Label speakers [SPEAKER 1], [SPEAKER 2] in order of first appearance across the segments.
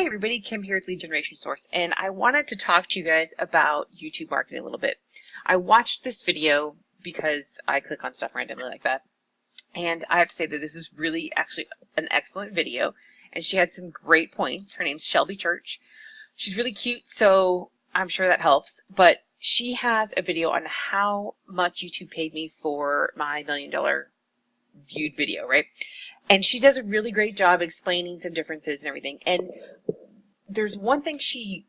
[SPEAKER 1] everybody, Kim here with Lead Generation Source, and I wanted to talk to you guys about YouTube marketing a little bit. I watched this video because I click on stuff randomly like that, and I have to say that this is really actually an excellent video, and she had some great points. Her name's Shelby Church. She's really cute, so I'm sure that helps, but she has a video on how much YouTube paid me for my $1 million viewed video, right? And she does a really great job explaining some differences and everything. And there's one thing she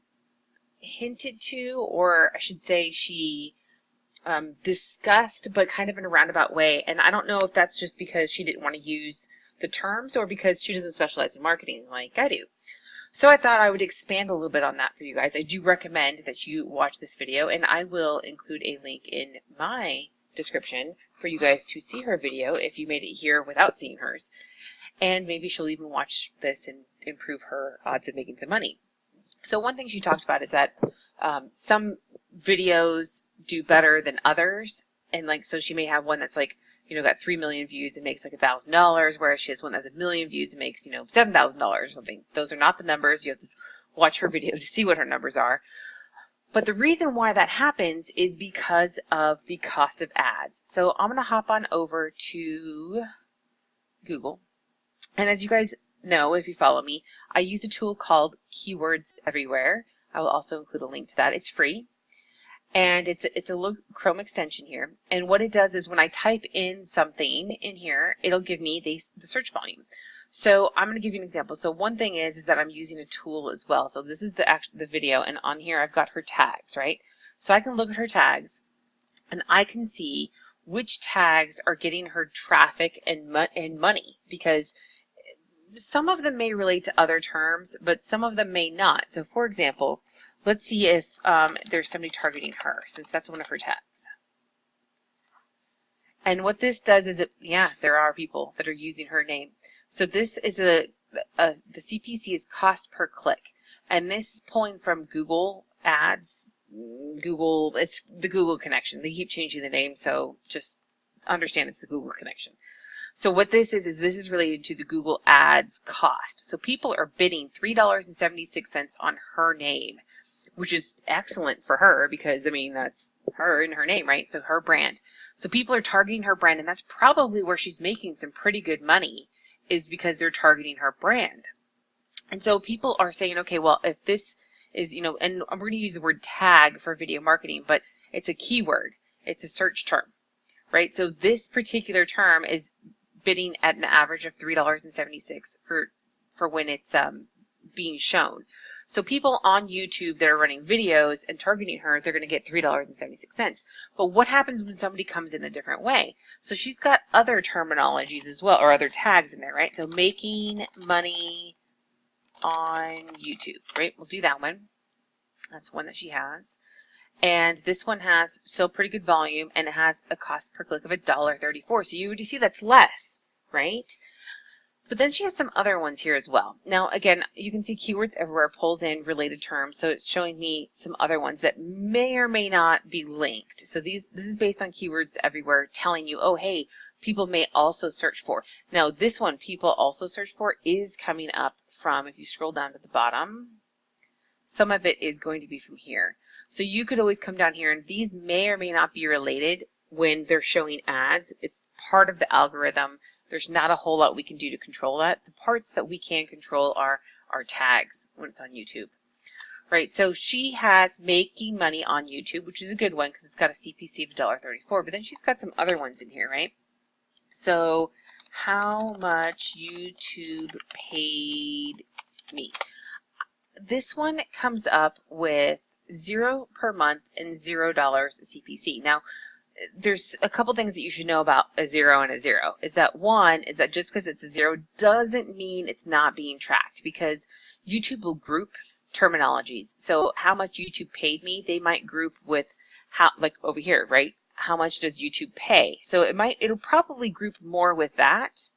[SPEAKER 1] hinted to, or I should say she discussed, but kind of in a roundabout way. And I don't know if that's just because she didn't want to use the terms or because she doesn't specialize in marketing like I do. So I thought I would expand a little bit on that for you guys. I do recommend that you watch this video, and I will include a link in my description for you guys to see her video if you made it here without seeing hers. And maybe she'll even watch this and improve her odds of making some money. So one thing she talks about is that some videos do better than others. And like, so she may have one that's like, got 3 million views and makes like $1,000, whereas she has one that's 1 million views and makes, $7,000 or something. Those are not the numbers. You have to watch her video to see what her numbers are. But the reason why that happens is because of the cost of ads. So I'm going to hop on over to Google. And as you guys know, if you follow me, I use a tool called Keywords Everywhere. I will also include a link to that. It's free. And it's a little Chrome extension here. And what it does is when I type in something in here, it'll give me the search volume. So I'm going to give you an example. So one thing is that I'm using a tool as well. So this is the video, and on here I've got her tags, right? So I can look at her tags, and I can see which tags are getting her traffic and money, because some of them may relate to other terms, but some of them may not. So for example, let's see if there's somebody targeting her, since that's one of her tags. And what this does is there are people that are using her name. So this is the CPC is cost per click. And this is pulling from Google Ads. It's the Google connection. They keep changing the name, so just understand it's the Google connection. So what this is this is related to the Google Ads cost. So people are bidding $3.76 on her name, which is excellent for her because, that's her and her name, right? So her brand. So people are targeting her brand, and that's probably where she's making some pretty good money, is because they're targeting her brand. And so people are saying, okay, well, if this is, and I'm going to use the word tag for video marketing, but it's a keyword. It's a search term, right? So this particular term is bidding at an average of $3.76 for when it's being shown. So people on YouTube that are running videos and targeting her, they're going to get $3.76. But what happens when somebody comes in a different way? So she's got other terminologies as well, or other tags in there, right? So making money on YouTube, right? We'll do that one. That's one that she has. And this one has still pretty good volume, and it has a cost per click of $1.34. So you already see that's less, right? But then she has some other ones here as well. Now, again, you can see Keywords Everywhere pulls in related terms, so it's showing me some other ones that may or may not be linked. So this is based on Keywords Everywhere telling you, oh, hey, people may also search for. Now, this one, people also search for, is coming up from, if you scroll down to the bottom, some of it is going to be from here. So you could always come down here, and these may or may not be related when they're showing ads. It's part of the algorithm. There's not a whole lot we can do to control that. The parts that we can control are our tags when it's on YouTube, right? So she has making money on YouTube, which is a good one because it's got a CPC of $1.34, but then she's got some other ones in here, right? So how much YouTube paid me. This one comes up with 0 per month and $0 CPC. Now, there's a couple things that you should know about a 0 and a 0. Is that one is that just because it's a 0 doesn't mean it's not being tracked, because YouTube will group terminologies. So how much YouTube paid me, they might group with how, like over here, right? How much does YouTube pay? So it'll probably group more with that.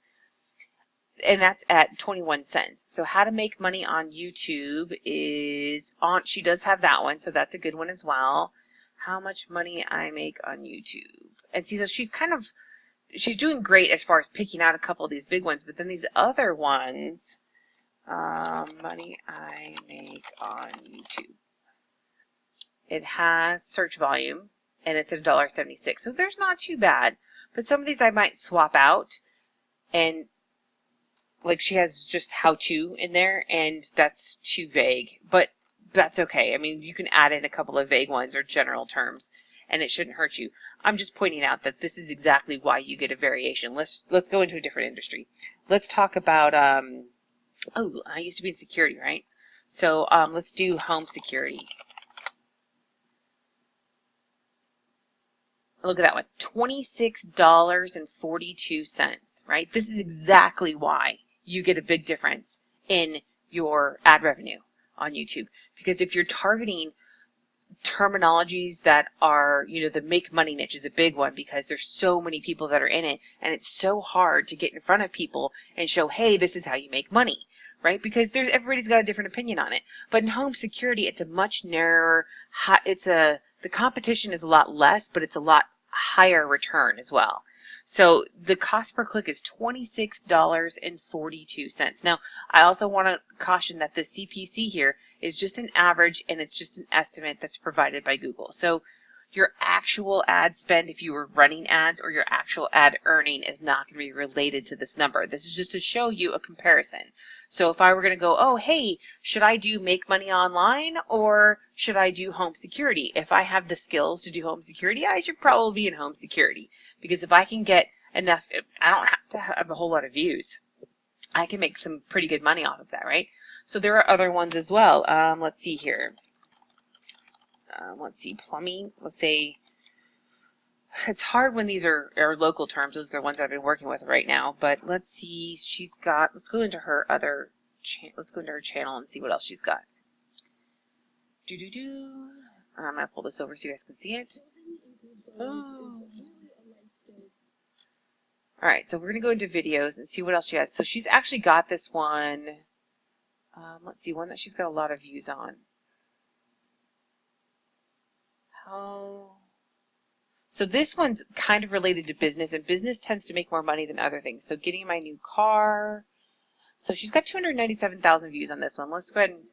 [SPEAKER 1] And that's at 21 cents. So how to make money on YouTube is on, she does have that one, so that's a good one as well. How much money I make on YouTube. And see, so she's doing great as far as picking out a couple of these big ones, but then these other ones Money I make on YouTube. It has search volume, and it's at $1.76, so there's not too bad. But some of these I might swap out, and like she has just how to in there, and that's too vague, but that's okay. I mean, you can add in a couple of vague ones or general terms, and it shouldn't hurt you. I'm just pointing out that this is exactly why you get a variation. Let's go into a different industry. Let's talk about oh, I used to be in security, right? So let's do home security. Look at that one, $26.42, right? This is exactly why you get a big difference in your ad revenue on YouTube. Because if you're targeting terminologies that are, you know, the make money niche is a big one because there's so many people that are in it, and it's so hard to get in front of people and show, hey, this is how you make money, right? Because everybody's got a different opinion on it. But in home security, it's a much narrower, the competition is a lot less, but it's a lot higher return as well. So the cost per click is $26.42. Now, I also want to caution that the CPC here is just an average, and it's just an estimate that's provided by Google. So your actual ad spend, if you were running ads, or your actual ad earning is not going to be related to this number. This is just to show you a comparison. So if I were going to go, oh, hey, should I do make money online or should I do home security? If I have the skills to do home security, I should probably be in home security, because if I can get enough, I don't have to have a whole lot of views. I can make some pretty good money off of that, right? So there are other ones as well. Let's see here. Let's see, plumbing. Let's say, it's hard when these are local terms. Those are the ones I've been working with right now. But let's see, let's go into her channel and see what else she's got. I'm going to pull this over so you guys can see it. Oh. All right, so we're going to go into videos and see what else she has. So she's actually got this one. Let's see, one that she's got a lot of views on. So this one's kind of related to business, and business tends to make more money than other things. So getting my new car. So she's got 297,000 views on this one. Let's go ahead and,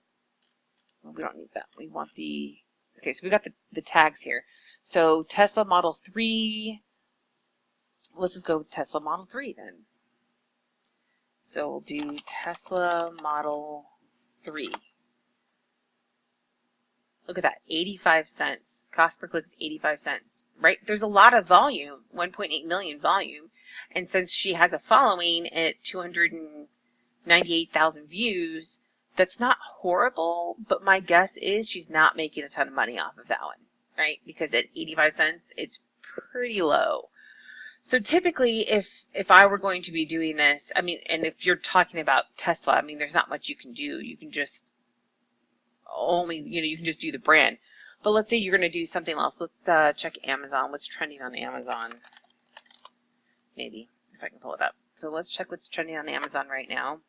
[SPEAKER 1] well, we don't need that. We want okay, so we got the tags here. So Tesla Model 3. Let's just go with Tesla Model 3 then. So we'll do Tesla Model 3. Look at that, 85 cents. Cost per click is 85 cents, right? There's a lot of volume, 1.8 million volume. And since she has a following at 298,000 views, that's not horrible, but my guess is she's not making a ton of money off of that one, right? Because at 85 cents, it's pretty low. So typically, if I were going to be doing this, I mean, and if you're talking about Tesla, I mean, there's not much you can do. You can just you can just do the brand. But let's say you're going to do something else. Let's check Amazon. What's trending on Amazon? Maybe, if I can pull it up. So let's check what's trending on Amazon right now.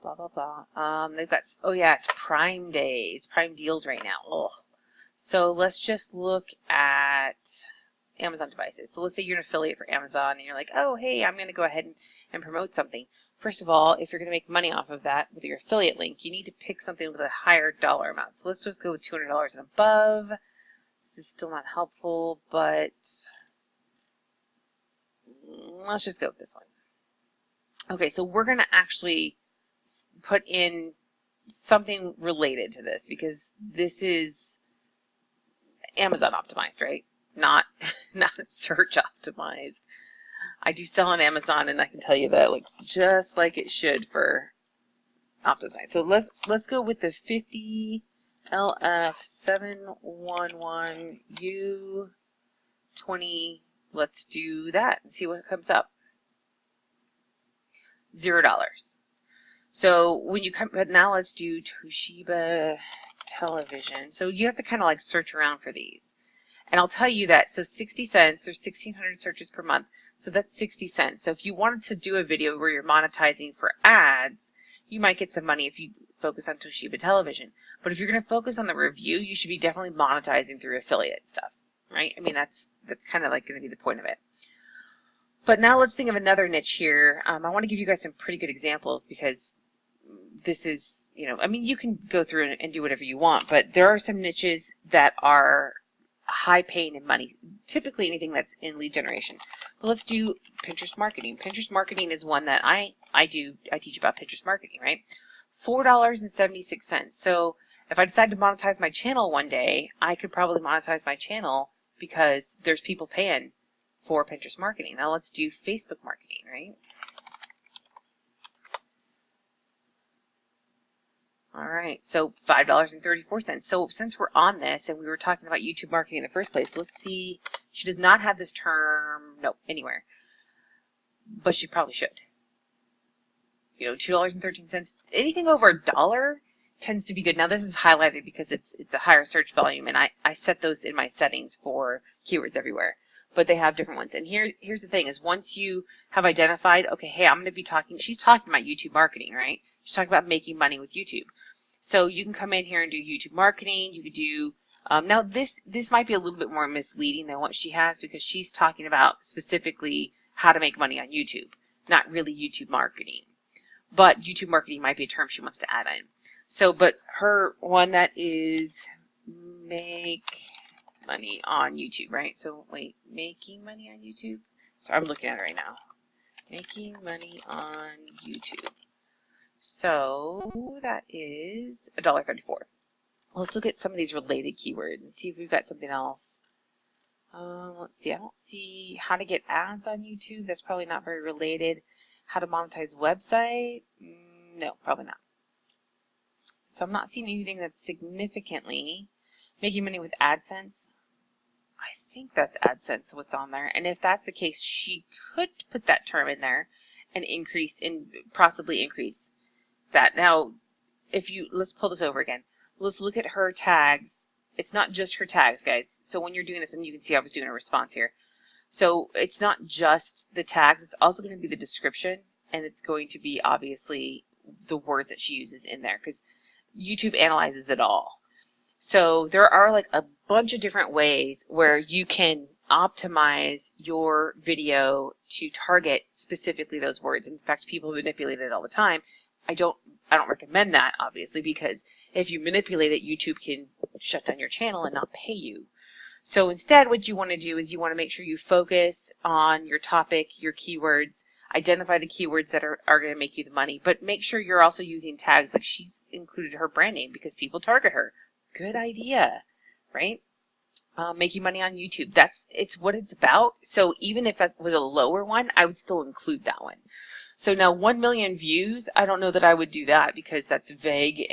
[SPEAKER 1] Blah, blah, blah. They've got, oh yeah, it's Prime Day. It's Prime deals right now. Ugh. So let's just look at Amazon devices. So let's say you're an affiliate for Amazon and you're like, oh, hey, I'm going to go ahead and promote something. First of all, if you're going to make money off of that with your affiliate link, you need to pick something with a higher dollar amount. So let's just go with $200 and above. This is still not helpful, but let's just go with this one. Okay, so we're going to actually put in something related to this because this is Amazon optimized, right? Not search optimized. I do sell on Amazon, and I can tell you that it looks just like it should for optimized. So let's go with the 50LF711U20. Let's do that and see what comes up. $0. So when you come, but now let's do Toshiba television. So you have to kind of like search around for these. And I'll tell you that, so 60 cents, there's 1,600 searches per month, so that's 60 cents. So if you wanted to do a video where you're monetizing for ads, you might get some money if you focus on Toshiba television. But if you're going to focus on the review, you should be definitely monetizing through affiliate stuff, right? I mean, that's kind of like going to be the point of it. But now let's think of another niche here. I want to give you guys some pretty good examples because this is, you know, I mean, you can go through and do whatever you want, but there are some niches that are high paying in money, typically anything that's in lead generation. But let's do Pinterest marketing. Pinterest marketing is one that I teach about Pinterest marketing, right? $4.76. So if I decide to monetize my channel one day, I could probably monetize my channel because there's people paying for Pinterest marketing. Now let's do Facebook marketing, right? All right, so $5.34. So since we're on this and we were talking about YouTube marketing in the first place, let's see. She does not have this term, no, anywhere, but she probably should. You know, $2.13. Anything over $1 tends to be good. Now this is highlighted because it's a higher search volume, and I set those in my settings for keywords everywhere. But they have different ones. And here's the thing: is once you have identified, okay, hey, I'm going to be talking. She's talking about YouTube marketing, right? She's talking about making money with YouTube. So you can come in here and do YouTube marketing. You could do now this might be a little bit more misleading than what she has because she's talking about specifically how to make money on YouTube, not really YouTube marketing. But YouTube marketing might be a term she wants to add in. So, but her one that is make money on YouTube, right? So wait, making money on YouTube? So I'm looking at it right now. Making money on YouTube. So that is $1.34. Let's look at some of these related keywords and see if we've got something else. Let's see. I don't see how to get ads on YouTube. That's probably not very related. How to monetize website? No, probably not. So I'm not seeing anything that's significantly making money with AdSense. I think that's AdSense what's on there. And if that's the case, she could put that term in there and possibly increase that. Now, let's pull this over again. Let's look at her tags. It's not just her tags, guys. So when you're doing this, and you can see I was doing a response here. So it's not just the tags, it's also going to be the description, and it's going to be obviously the words that she uses in there because YouTube analyzes it all. So there are like a bunch of different ways where you can optimize your video to target specifically those words. In fact, people manipulate it all the time. I don't recommend that, obviously, because if you manipulate it, YouTube can shut down your channel and not pay you. So instead, what you want to do is you want to make sure you focus on your topic, your keywords, identify the keywords that are going to make you the money, but make sure you're also using tags like she's included her brand name because people target her. Good idea, right? Making money on YouTube. It's what it's about. So even if that was a lower one, I would still include that one. So now 1 million views, I don't know that I would do that because that's vague,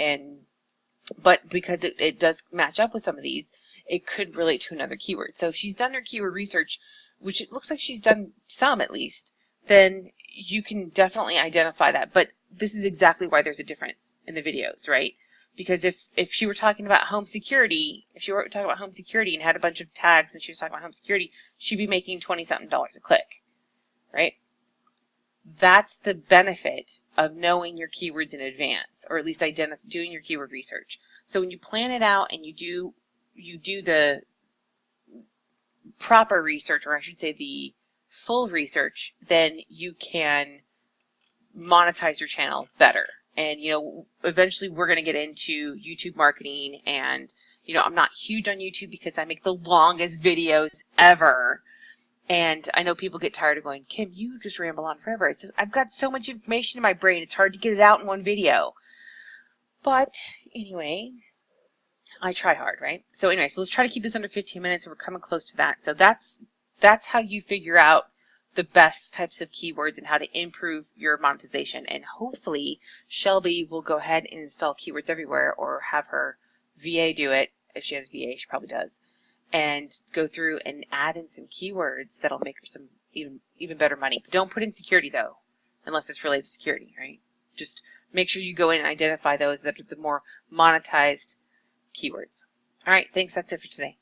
[SPEAKER 1] but because it does match up with some of these, it could relate to another keyword. So if she's done her keyword research, which it looks like she's done some at least, then you can definitely identify that. But this is exactly why there's a difference in the videos, right? Because if she were talking about home security, and had a bunch of tags and she was talking about home security, she'd be making $20-something a click, right? That's the benefit of knowing your keywords in advance, or at least doing your keyword research. So when you plan it out and you do the proper research, or I should say the full research, then you can monetize your channel better. And, you know, eventually we're going to get into YouTube marketing, and, you know, I'm not huge on YouTube because I make the longest videos ever. And I know people get tired of going, Kim, you just ramble on forever. It's just, I've got so much information in my brain, it's hard to get it out in one video. But anyway, I try hard, right? So anyway, so let's try to keep this under 15 minutes, and we're coming close to that. So that's how you figure out the best types of keywords and how to improve your monetization. And hopefully Shelby will go ahead and install Keywords Everywhere, or have her VA do it. If she has VA, she probably does. And go through and add in some keywords that'll make her some even better money. But don't put in security though, unless it's related to security, right? Just make sure you go in and identify those that are the more monetized keywords. All right, thanks. That's it for today.